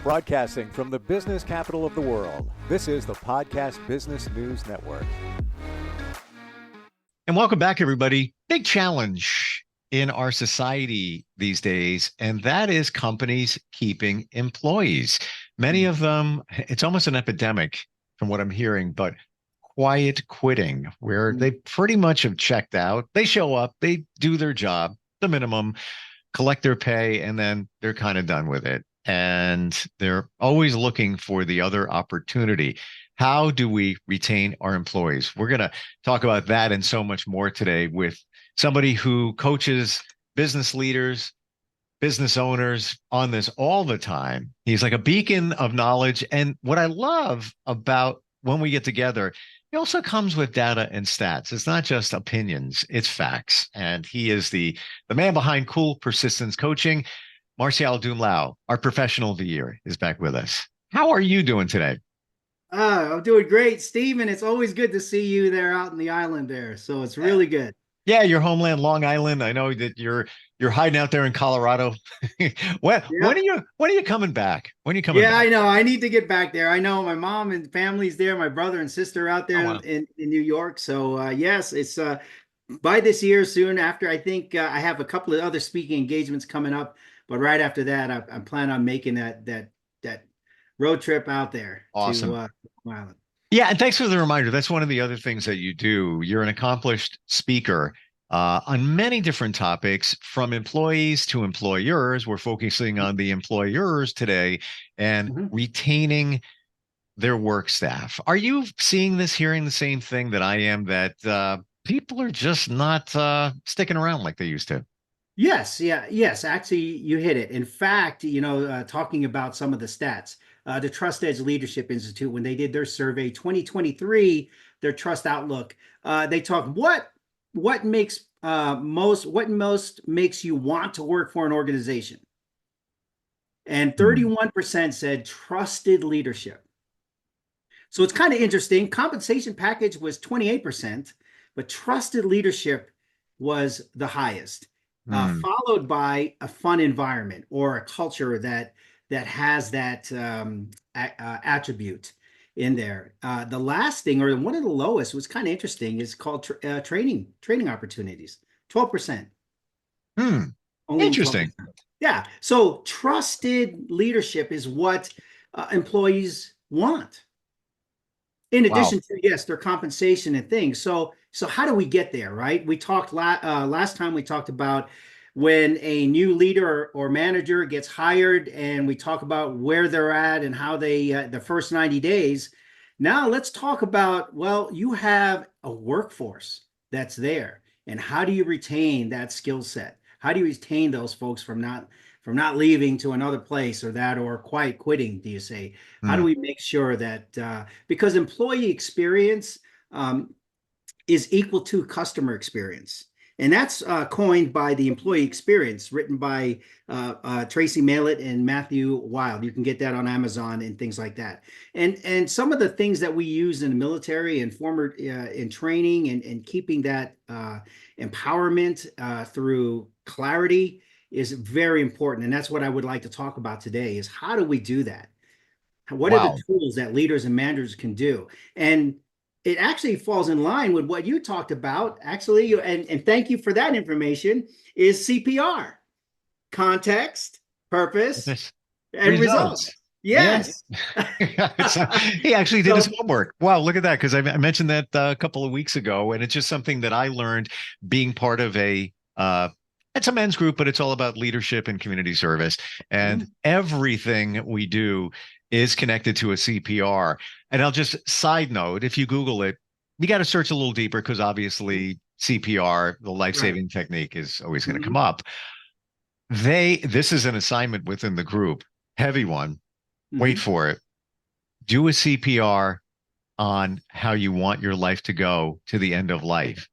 Broadcasting from the business capital of the world, this is the Podcast Business News Network. And welcome back, everybody. Big challenge in our society these days, and that is companies keeping employees. Many of them, it's almost an epidemic from what I'm hearing, but quiet quitting, where they pretty much have checked out. They show up, they do their job, the minimum, collect their pay, and then they're kind of done with it. And they're always looking for the other opportunity. How do we retain our employees? We're going to talk about that and so much more today with somebody who coaches business leaders, business owners on this all the time. He's like a beacon of knowledge. And what I love about when we get together, he also comes with data and stats. It's not just opinions, it's facts. And he is the man behind Cool Persistence Coaching. Marcial Dumlao, our professional of the year, is back with us. How are you doing today? I'm doing great, Stephen. It's always good to see you there out in the island there. So it's really good. Yeah, your homeland, Long Island. I know that you're hiding out there in Colorado. when are you coming back? When are you coming back? I know. I need to get back there. I know my mom and family's there, my brother and sister out there in New York. So yes, it's by this year soon after. I think I have a couple of other speaking engagements coming up, but right after that, I'm planning on making that road trip out there. Awesome. To Island. Yeah, and thanks for the reminder. That's one of the other things that you do. You're an accomplished speaker on many different topics, from employees to employers. We're focusing on the employers today and retaining their work staff. Are you seeing this, hearing the same thing that I am, that people are just not sticking around like they used to? Yes. Actually, you hit it. In fact, talking about some of the stats, the Trust Edge Leadership Institute, when they did their survey 2023, their Trust Outlook, they talk what most makes you want to work for an organization, and 31% said trusted leadership. So it's kind of interesting. Compensation package was 28%, but trusted leadership was the highest. Followed by a fun environment or a culture that has that attribute in there. The last thing, or one of the lowest, was kind of interesting, is called training opportunities, 12%. Interesting. 12%. Yeah. So trusted leadership is what employees want. In addition to, yes, their compensation and things. So how do we get there, right? We talked last time, we talked about when a new leader or manager gets hired, and we talk about where they're at and how they, the first 90 days. Now let's talk about, well, you have a workforce that's there, and how do you retain that skill set? How do you retain those folks from not leaving to another place, or quiet quitting, do you say? How do we make sure that, because employee experience is equal to customer experience. And that's coined by the Employee Experience, written by Tracy Mallet and Matthew Wild. You can get that on Amazon and things like that. And some of the things that we use in the military and in training and keeping that empowerment through clarity is very important. And that's what I would like to talk about today, is how do we do that? What are the tools that leaders and managers can do? And it actually falls in line with what you talked about, actually, and thank you for that information, is CPR. Context, purpose, and results. Yes. He actually did his homework. Wow, look at that. Because I mentioned that a couple of weeks ago, and it's just something that I learned being part of it's a men's group, but it's all about leadership and community service. And everything we do is connected to a CPR. And I'll just side note, if you Google it, you got to search a little deeper, because obviously CPR, the life-saving technique, is always going to come up. This is an assignment within the group, heavy one. Wait for it. Do a CPR on how you want your life to go to the end of life.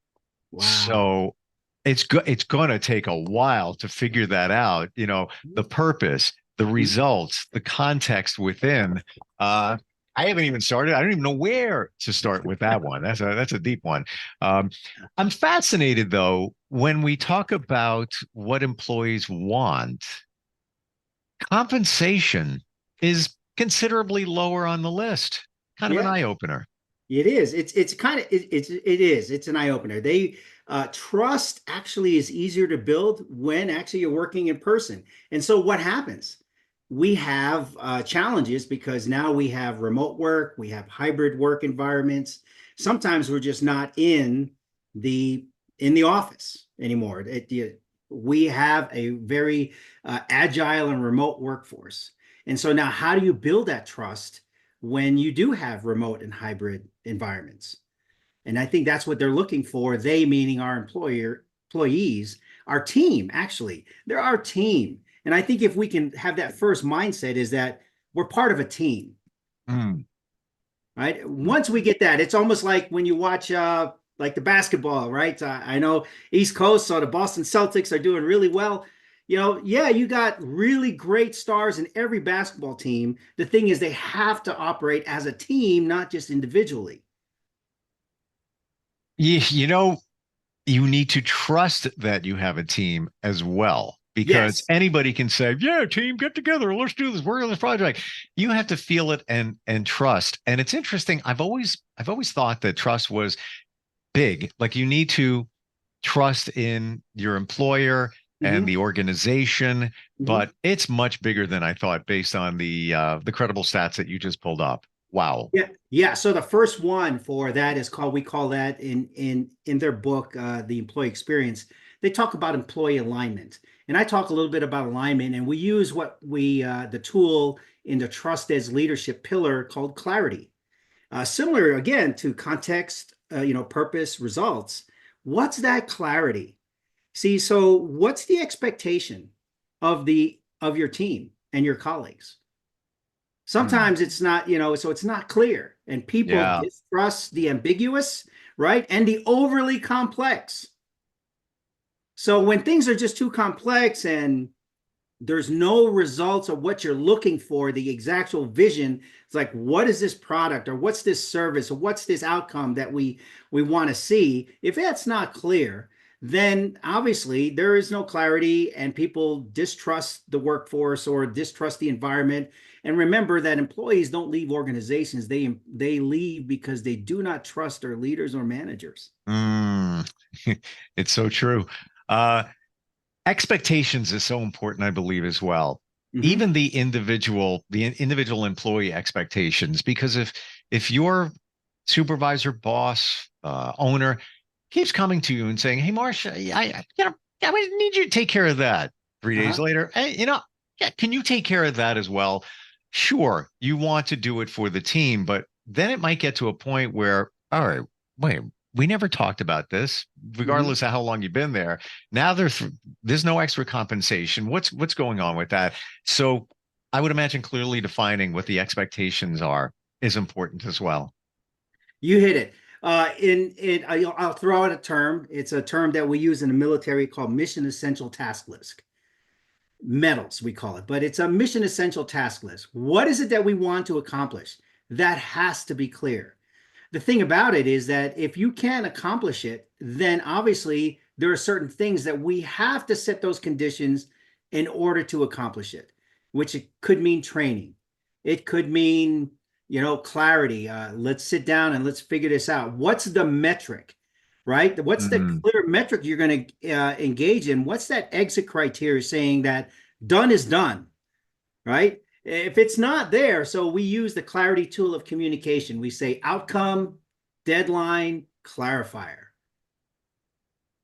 Wow. So it's going to take a while to figure that out. The purpose, the results, the context within. I haven't even started. I don't even know where to start with that one. That's a deep one. I'm fascinated, though, when we talk about what employees want. Compensation is considerably lower on the list. Kind of an Yeah, eye opener. it is. It's kind of it is. It's an eye opener. They trust actually is easier to build when actually you're working in person. And so what happens? We have challenges because now we have remote work, we have hybrid work environments. Sometimes we're just not the in the office anymore. We have a very agile and remote workforce. And so now, how do you build that trust when you do have remote and hybrid environments? And I think that's what they're looking for. They meaning our employees, our team, actually. They're our team. And I think if we can have that first mindset is that we're part of a team. Mm. Right. Once we get that, it's almost like when you watch like the basketball, right? I know East Coast, so the Boston Celtics are doing really well. Yeah, you got really great stars in every basketball team. The thing is, they have to operate as a team, not just individually. You know, you need to trust that you have a team as well, because Yes. anybody can say, yeah, team, get together, let's do this, work on this project. You have to feel it and trust. And it's interesting. I've always thought that trust was big. Like, you need to trust in your employer and Mm-hmm. the organization, Mm-hmm. but it's much bigger than I thought based on the credible stats that you just pulled up. Wow. Yeah, yeah. So the first one for that is called, we call that in their book, The Employee Experience. They talk about employee alignment, and I talk a little bit about alignment, and we use what we the tool in the Trust as Leadership pillar called clarity. Similar again to context, purpose, results. What's that clarity? See, so what's the expectation of your team and your colleagues? Mm. Sometimes it's not, so it's not clear, and people Yeah. distrust the ambiguous, right? And the overly complex. So when things are just too complex and there's no results of what you're looking for, the exact vision, it's like, what is this product, or what's this service, or what's this outcome that we want to see? If that's not clear, then obviously there is no clarity, and people distrust the workforce or distrust the environment. And remember that employees don't leave organizations, they leave because they do not trust their leaders or managers. Mm. It's so true. Uh, Expectations is so important, I believe, as well. Mm-hmm. Even the individual employee expectations, because if your supervisor, boss, owner keeps coming to you and saying, "Hey, Marcia, I need you to take care of that." 3 days Uh-huh. later, hey, yeah, can you take care of that as well? Sure, you want to do it for the team, but then it might get to a point where, all right, wait, we never talked about this, Mm-hmm. regardless of how long you've been there. Now there's no extra compensation. What's going on with that? So I would imagine clearly defining what the expectations are is important as well. You hit it. I'll throw out a term. It's a term that we use in the military called mission essential task list. Medals, we call it, but it's a mission essential task list. What is it that we want to accomplish? That has to be clear. The thing about it is that if you can't accomplish it, then obviously there are certain things that we have to set those conditions in order to accomplish it, which it could mean training. It could mean, clarity. Let's sit down and let's figure this out. What's the metric, right? What's the Mhm. clear metric you're going to engage in? What's that exit criteria saying that done is done, right? If it's not there, so we use the clarity tool of communication. We say outcome, deadline, clarifier.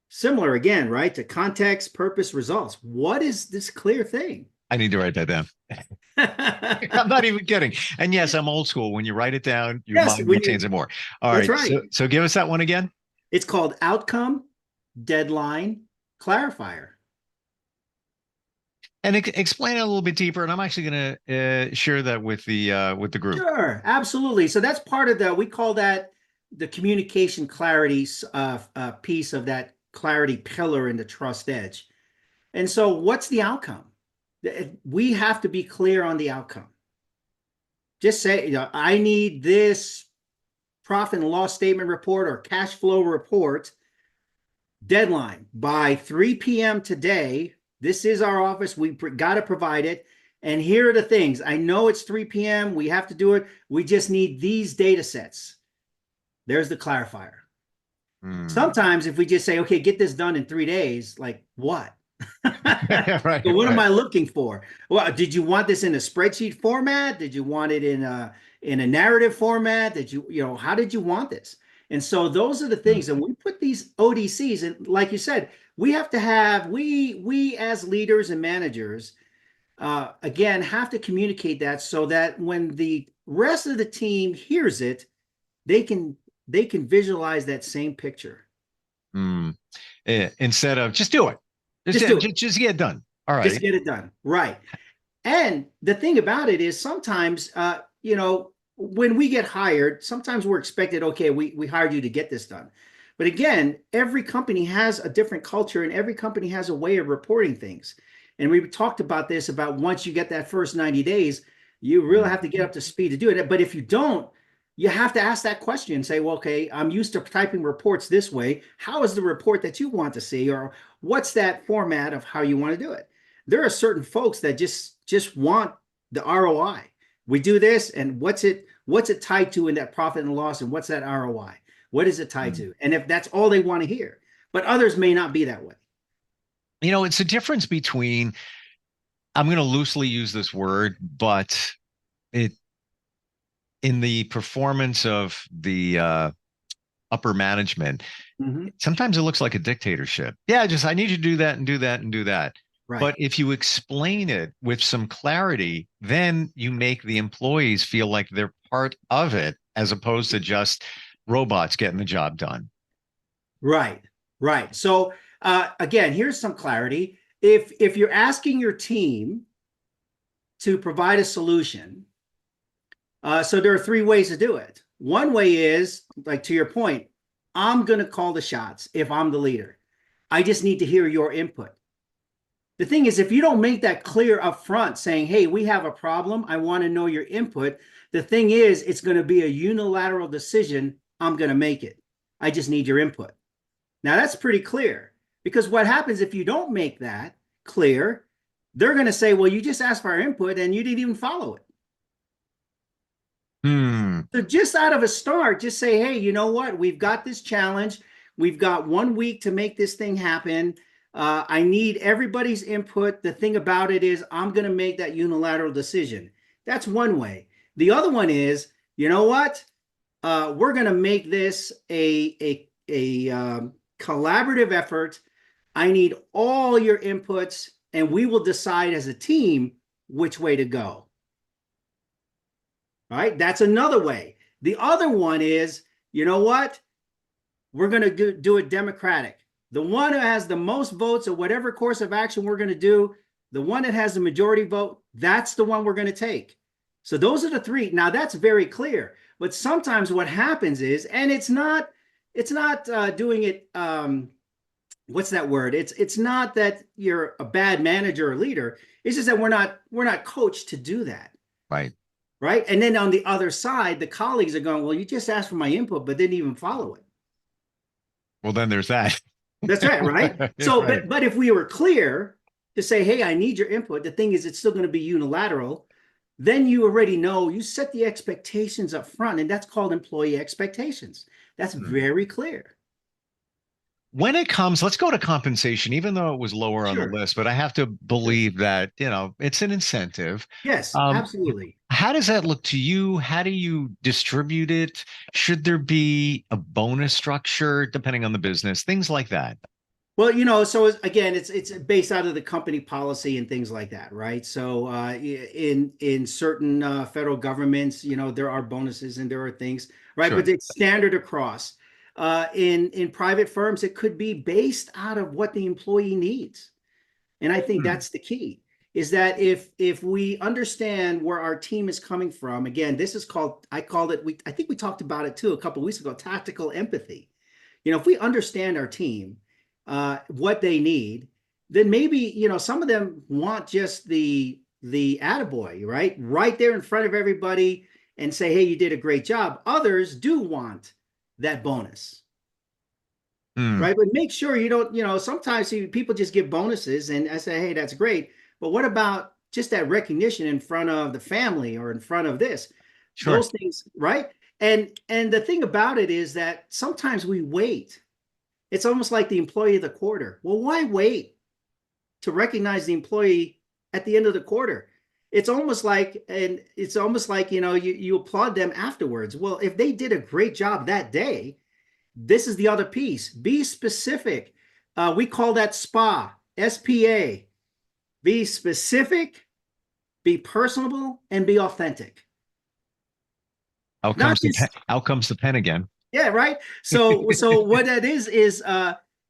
Similar again, right? To context, purpose, results. What is this clear thing? I need to write that down. I'm not even kidding. And yes, I'm old school. When you write it down, your Yes, mind retains it more. All that's right. right. So give us that one again. It's called outcome, deadline, clarifier. And explain it a little bit deeper. And I'm actually going to share that with the group. Sure, absolutely. So that's part of we call that the communication clarity piece of that clarity pillar in the trust edge. And so, what's the outcome? We have to be clear on the outcome. Just say, I need this profit and loss statement report or cash flow report deadline by 3 p.m. today. This is our office. We got to provide it. And here are the things. I know it's 3 p.m. We have to do it. We just need these data sets. There's the clarifier. Sometimes if we just say, okay, get this done in 3 days, like what? Right, So what am right. I looking for? Well, did you want this in a spreadsheet format? Did you want it in a narrative format? Did you how did you want this? And so those are the things. And we put these ODCs, and like you said, we have to have we as leaders and managers again have to communicate that so that when the rest of the team hears it, they can visualize that same picture. Instead of just do it. Just do it. Just get it done. All Just right. get it done. Right. And the thing about it is sometimes, when we get hired, sometimes we're expected, okay, we hired you to get this done. But again, every company has a different culture and every company has a way of reporting things. And we talked about this about once you get that first 90 days, you really have to get up to speed to do it. But if you don't, you have to ask that question and say, well, okay, I'm used to typing reports this way. How is the report that you want to see? Or what's that format of how you want to do it? There are certain folks that just want the ROI. We do this, and what's it tied to in that profit and loss, and what's that ROI? What is it tied to? And if that's all they want to hear, but others may not be that way. It's a difference between, I'm going to loosely use this word, but in the performance of the upper management, sometimes it looks like a dictatorship. Yeah, I need you to do that and do that and do that. Right. But if you explain it with some clarity, then you make the employees feel like they're part of it, as opposed to just robots getting the job done. Right. So again, here's some clarity. If you're asking your team to provide a solution, so there are 3 ways to do it. One way is, like to your point, I'm going to call the shots if I'm the leader. I just need to hear your input. The thing is, if you don't make that clear up front, saying, hey, we have a problem, I want to know your input, the thing is, it's going to be a unilateral decision. I'm going to make it. I just need your input. Now, that's pretty clear, because what happens if you don't make that clear, they're going to say, well, you just asked for our input and you didn't even follow it. So just out of a start, just say, hey, you know what? We've got this challenge. We've got 1 week to make this thing happen. I need everybody's input. The thing about it is I'm going to make that unilateral decision. That's one way. The other one is, you know what? We're going to make this a collaborative effort. I need all your inputs, and we will decide as a team which way to go. All right, that's another way. The other one is, you know what? We're going to do it democratic. The one who has the most votes of whatever course of action we're going to do, the one that has the majority vote, that's the one we're going to take. So those are the 3. Now that's very clear. But sometimes what happens is, and it's not doing it. What's that word? It's not that you're a bad manager or leader. It's just that we're not coached to do that. Right. And then on the other side, the colleagues are going, well, you just asked for my input, but didn't even follow it. Well, then there's that. That's right. So, right. But if we were clear to say, hey, I need your input, the thing is, it's still going to be unilateral. Then you already know, you set the expectations up front, and that's called employee expectations. That's very clear. When it comes, let's go to compensation, even though it was lower on the list, but I have to believe that, it's an incentive. Yes, absolutely. How does that look to you? How do you distribute it? Should there be a bonus structure depending on the business? Things like that. Well, so again, it's based out of the company policy and things like that, right? So in certain federal governments, there are bonuses and there are things, right? Sure. But it's standard across. In private firms, it could be based out of what the employee needs. And I think that's the key, is that if we understand where our team is coming from, again, this is called, I think we talked about it too a couple of weeks ago, tactical empathy. If we understand our team, what they need, then maybe, some of them want just the attaboy, right there in front of everybody and say, hey, you did a great job. Others do want that bonus, right? But make sure you don't, sometimes people just give bonuses and I say, hey, that's great. But what about just that recognition in front of the family or in front of this, Sure. those things, right? And the thing about it is that sometimes we wait. It's almost like the employee of the quarter. Well, why wait to recognize the employee at the end of the quarter? It's almost like, you applaud them afterwards. Well, if they did a great job that day, this is the other piece. Be specific. We call that SPA, SPA. Be specific, be personable, and be authentic. Not just Out comes the pen again. Yeah, right. So what that is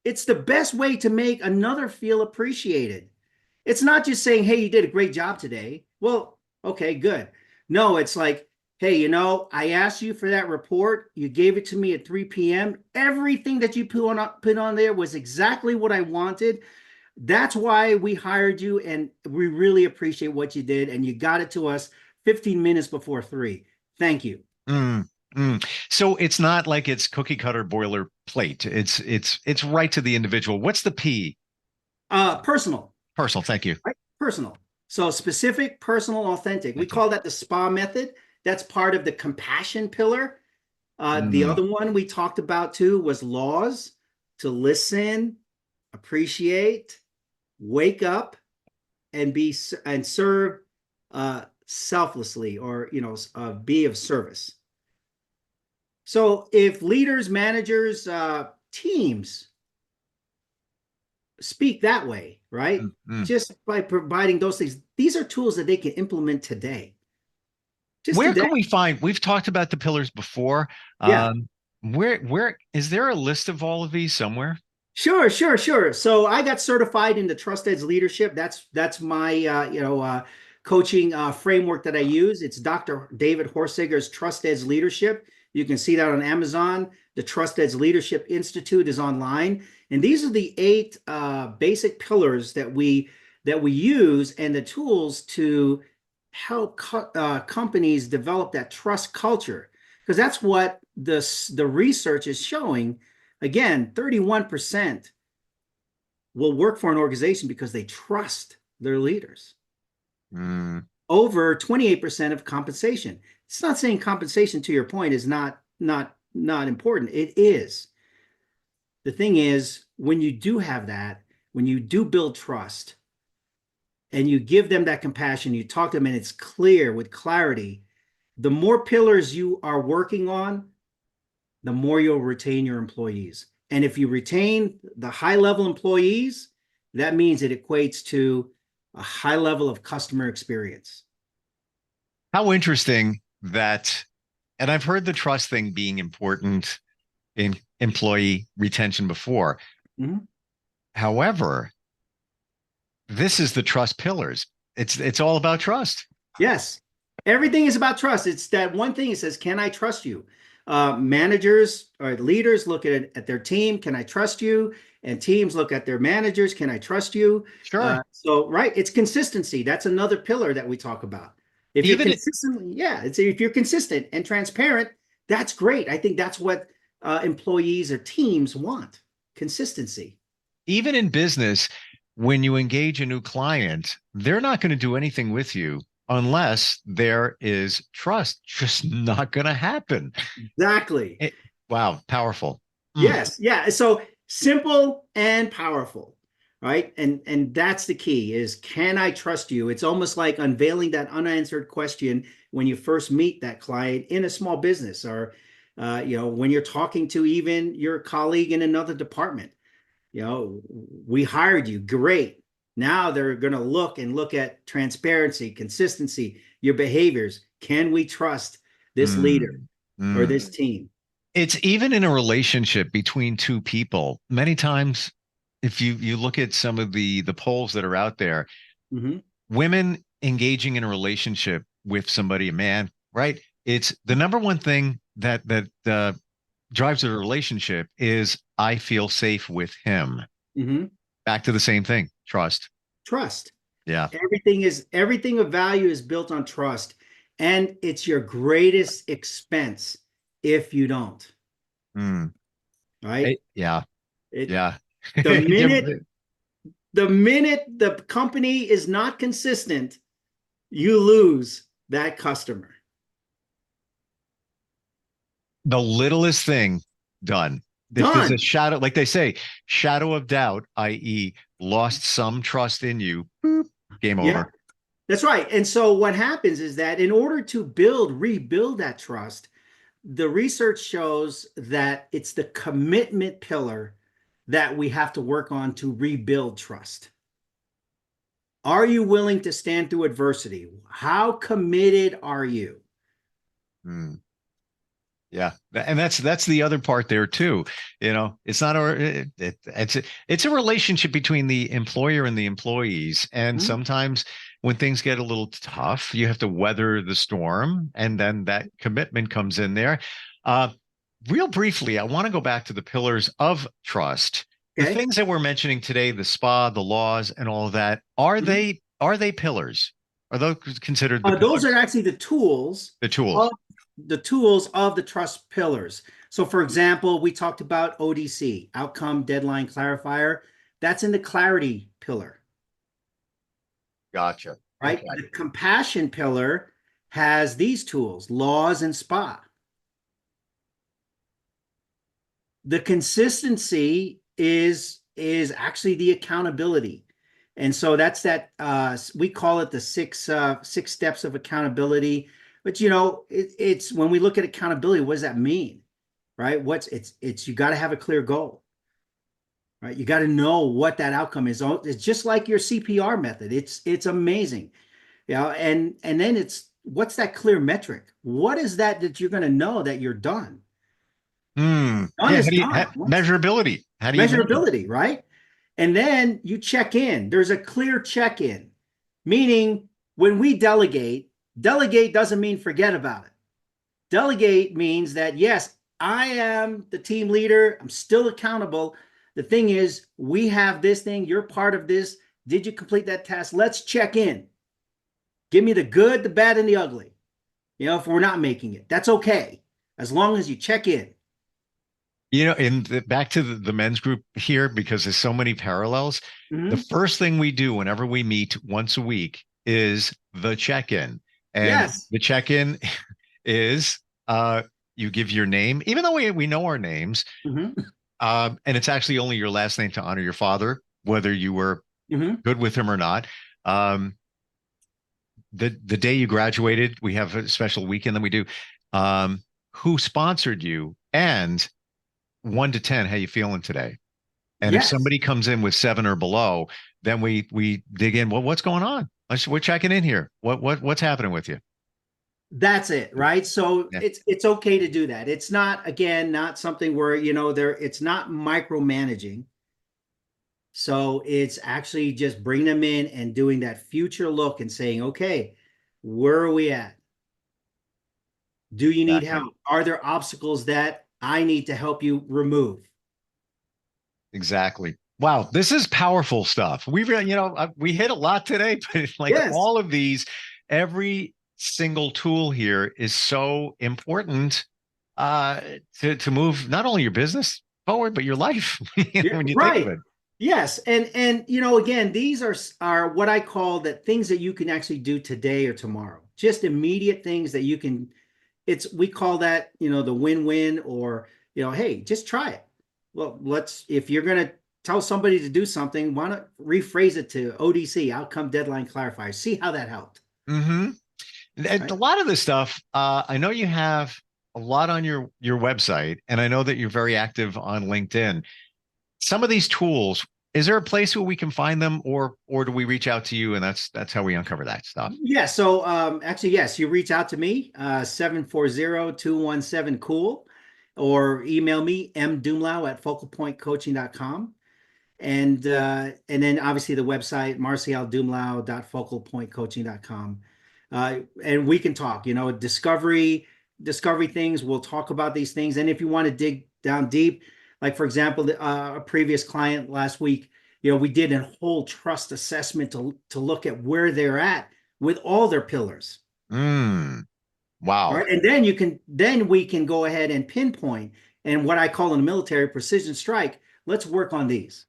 it's the best way to make another feel appreciated. It's not just saying, "Hey, you did a great job today." Well, okay, good. No, it's like, "Hey, I asked you for that report. You gave it to me at 3 p.m. Everything that you put on there was exactly what I wanted. That's why we hired you, and we really appreciate what you did. And you got it to us 15 minutes before 3. Thank you." Mm, mm. So it's not like it's cookie cutter boilerplate. It's right to the individual. What's the P? Personal. Personal. Thank you. Right? Personal. So specific, personal, authentic. We Thank you. call that the SPA method. That's part of the compassion pillar. The Mm, other one we talked about too was laws: to listen, appreciate, wake up, and serve selflessly, or be of service. So if leaders, managers, teams speak that way, right? mm. Just by providing those things, these are tools that they can implement today. Just Where today. can we find? We've talked about the pillars before. Yeah. Where is there a list of all of these somewhere? Sure. So I got certified in the Trust Edge leadership. That's my coaching framework that I use. It's Dr. David Horsiger's Trust Edge leadership. You can see that on Amazon. The Trust Edge Leadership Institute is online, and these are the 8 basic pillars that we use, and the tools to help companies develop that trust culture, because that's what the research is showing. Again, 31% will work for an organization because they trust their leaders. Mm. Over 28% of compensation. It's not saying compensation, to your point, is not important. It is. The thing is, when you do have that, when you do build trust and you give them that compassion, you talk to them and it's clear with clarity, the more pillars you are working on, the more you'll retain your employees. And if you retain the high level employees, that means it equates to a high level of customer experience. How interesting that, and I've heard the trust thing being important in employee retention before. Mhm. However, this is the trust pillars. It's all about trust. Yes. Everything is about trust. It's that one thing. It says, can I trust you? Managers or leaders look at their team. Can I trust you? And teams look at their managers. Can I trust you? Sure. Right. It's consistency. That's another pillar that we talk about. If you're Even consistently, if you're consistent and transparent, that's great. I think that's what employees or teams want: consistency. even in business, when you engage a new client, they're not going to do anything with you unless there is trust. Just not going to happen. Exactly. Wow, powerful. Mm. Yes. Yeah. So simple and powerful, right? And that's the key: is, can I trust you? It's almost like unveiling that unanswered question when you first meet that client in a small business, or when you're talking to even your colleague in another department. We hired you, great. Now they're going to look at transparency, consistency, your behaviors. Can we trust this leader Mm. or Mm. this team? It's even in a relationship between two people. Many times, if you look at some of the polls that are out there, Mm-hmm. women engaging in a relationship with somebody, a man, right? It's the number one thing that drives a relationship is, I feel safe with him. Mm-hmm. Back to the same thing, trust. Trust. Yeah. Everything of value is built on trust, and it's your greatest expense if you don't. Mm. Right? Yeah. It Yeah. the minute the minute the company is not consistent, you lose that customer. The littlest thing done. If there's a Done. shadow, like they say, shadow of doubt, i.e., lost some trust in you, boop, game Yeah, over. that's right. And so what happens is that in order to rebuild that trust, the research shows that it's the commitment pillar that we have to work on to rebuild trust. Are you willing to stand through adversity? How committed are you? Hmm. Yeah, and that's the other part there too. It's not it's a relationship between the employer and the employees, and Mhm. sometimes when things get a little tough, you have to weather the storm, and then that commitment comes in there. Uh, Real briefly, I want to go back to the pillars of trust. The Okay. things that we're mentioning today, the spa, the laws, and all of that, are Mhm. they pillars? Are those considered the Those are pillars, actually the tools the of tools? the trust pillars. So, for example, we talked about ODC, outcome deadline clarifier. That's in the clarity pillar, Gotcha. right? Okay. The compassion pillar has these tools, laws and SPA. The consistency is actually the accountability. And so that's that we call it the six steps of accountability. But it's when we look at accountability, what does that mean? Right? It's you got to have a clear goal, right? You got to know what that outcome is. It's just like your CPR method. It's amazing. And then it's what's that clear metric? What is that you're going to know that you're done? Done Yeah. is done. Measurability? How do you measure? Measurability, right? And then you check in. There's a clear check in, meaning when we delegate doesn't mean forget about it. Delegate means that, yes, I am the team leader. I'm still accountable. The thing is, we have this thing. You're part of this. Did you complete that task? Let's check in. Give me the good, the bad, and the ugly. If we're not making it, that's okay. As long as you check in. Back to the men's group here, because there's so many parallels. The Mhm. first thing we do whenever we meet once a week is the check-in. And Yes. the check-in is you give your name, even though we know our names, Mhm. and it's actually only your last name to honor your father, whether you were Mhm. good with him or not. Um, the day you graduated, we have a special weekend that we do. Who sponsored you? And 1 to 10, how you feeling today? And if Yes. somebody comes in with 7 or below, then we dig in. Well, what's going on? We're checking in here. What's happening with you? That's it, right? So Yeah, it's okay to do that. It's not, again, not something where it's not micromanaging. So it's actually just bring them in and doing that future look and saying, okay, where are we at? Do you need exactly. help? Are there obstacles that I need to help you remove? Exactly. Wow, this is powerful stuff. We hit a lot today, but like Yes. all of these, every single tool here is so important uh to move not only your business forward, but your life Yeah, when you think of right. it. Yes, and again, these are what I call that things that you can actually do today or tomorrow. Just immediate things that you can. We call that the win-win, or hey, just try it. Well, if you're gonna tell somebody to do something, why not rephrase it to ODC, outcome deadline clarifier? See how that helped, Mm-hmm. And a right? lot of this stuff, I know you have a lot on your website, and I know that you're very active on LinkedIn. Some of these tools, is there a place where we can find them, or do we reach out to you and that's how we uncover that stuff? Yeah, so actually, yes, you reach out to me, 740-217-COOL, or email me, mdumlao at focalpointcoaching.com. And then obviously the website, marcialdumlao.focalpointcoaching.com. And we can talk, discovery things. We'll talk about these things. And if you want to dig down deep, like for example, a previous client last week, we did a whole trust assessment to look at where they're at with all their pillars. All Wow. right. And then we can go ahead and pinpoint, and what I call in the military precision strike. Let's work on these.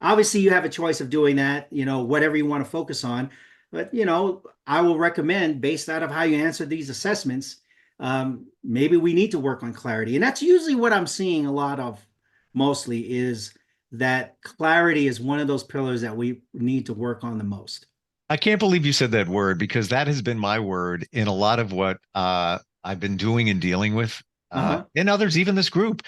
Obviously, you have a choice of doing that, whatever you want to focus on. But, I will recommend, based out of how you answer these assessments, maybe we need to work on clarity. And that's usually what I'm seeing a lot of, mostly, is that clarity is one of those pillars that we need to work on the most. I can't believe you said that word, because that has been my word in a lot of what I've been doing and dealing with, and others, even this group.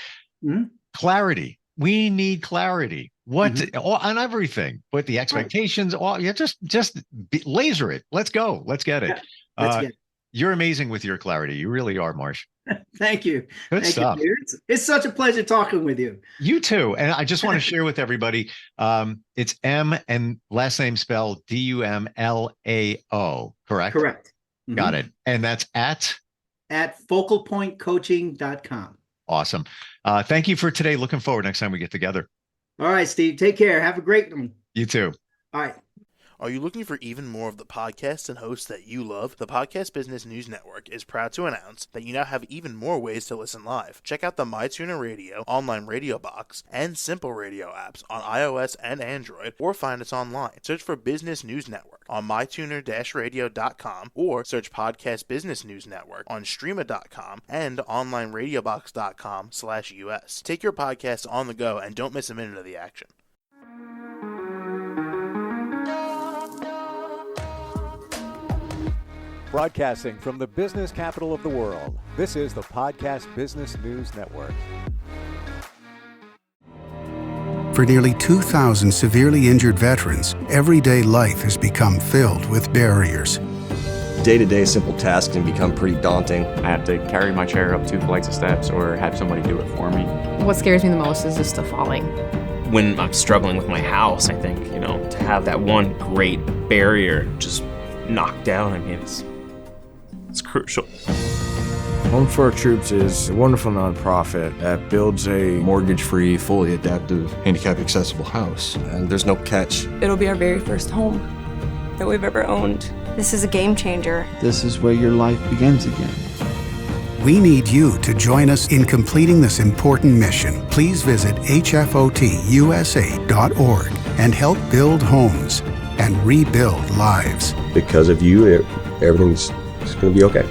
Mm-hmm. Clarity. We need clarity. What on everything, but the expectations, just laser it. Let's go. Let's get it. Yeah, you're amazing with your clarity. You really are, Marsh. Thank you. Good stuff. You, it's such a pleasure talking with you. You too. And I just want to share with everybody, it's M and last name spelled Dumlao, correct? Correct. Mm-hmm. Got it. And that's at focalpointcoaching.com. Awesome. Thank you for today. Looking forward next time we get together. All right, Steve. Take care. Have a great one. You too. All right. Are you looking for even more of the podcasts and hosts that you love? The Podcast Business News Network is proud to announce that you now have even more ways to listen live. Check out the MyTuner Radio, online radio box, and Simple Radio apps on iOS and Android, or find us online. Search for Business News Network on mytuner-radio.com, or search Podcast Business News Network on streama.com and onlineradiobox.com/US. Take your podcast on the go and don't miss a minute of the action. Broadcasting from the business capital of the world, this is the Podcast Business News Network. For nearly 2,000 severely injured veterans, everyday life has become filled with barriers. Day-to-day simple tasks can become pretty daunting. I have to carry my chair up 2 flights of steps or have somebody do it for me. What scares me the most is just the falling. When I'm struggling with my house, I think, to have that one great barrier just knocked down, it's crucial. Home for Our Troops is a wonderful nonprofit that builds a mortgage-free, fully adaptive, handicap-accessible house. And there's no catch. It'll be our very first home that we've ever owned. This is a game changer. This is where your life begins again. We need you to join us in completing this important mission. Please visit hfotusa.org and help build homes and rebuild lives. Because of you, everything's going to be okay.